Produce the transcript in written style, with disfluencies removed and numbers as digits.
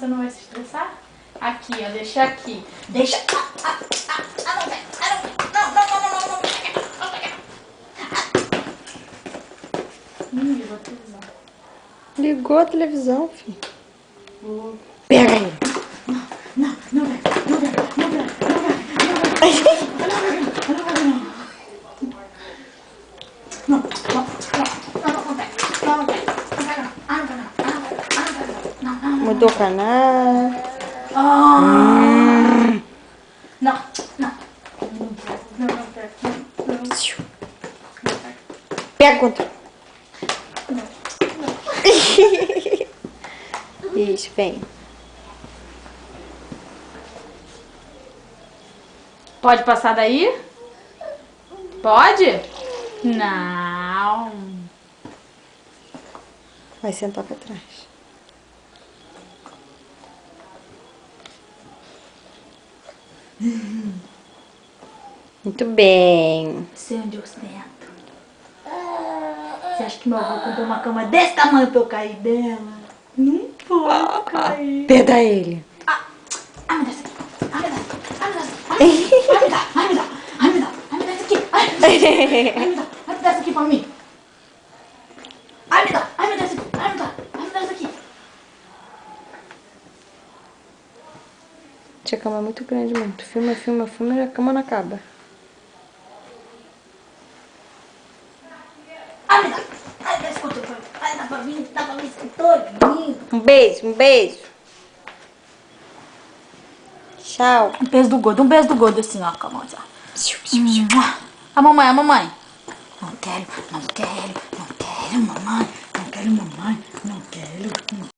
você não vai se estressar? Aqui, ó, deixa aqui. Deixa... Ligou a televisão. Ligou a televisão, filho. Pega ele. Não pega. Mudou o canal. Não. Pega o controle. Isso, vem. Pode passar daí? Pode? Não. Vai sentar pra trás. Muito bem. Sei onde eu sento. Você acha que meu avô comprou uma cama desse tamanho pra eu cair dela? Não pode cair. Pega ele. Ai, me dá isso aqui. Ai, me dá isso aqui. Ai, me dá isso aqui pra mim. Ai, me dá isso aqui. Ai, me dá isso aqui. Tia, a cama é muito grande, mano. Tu filma e a cama não acaba. Ai, me dá esse controle pra mim. Ai, dá pra mim esse controle. Um beijo. Tchau. Um beijo do gordo assim, ó, com a mão assim, ó. A mamãe. Não quero, mamãe. Não quero.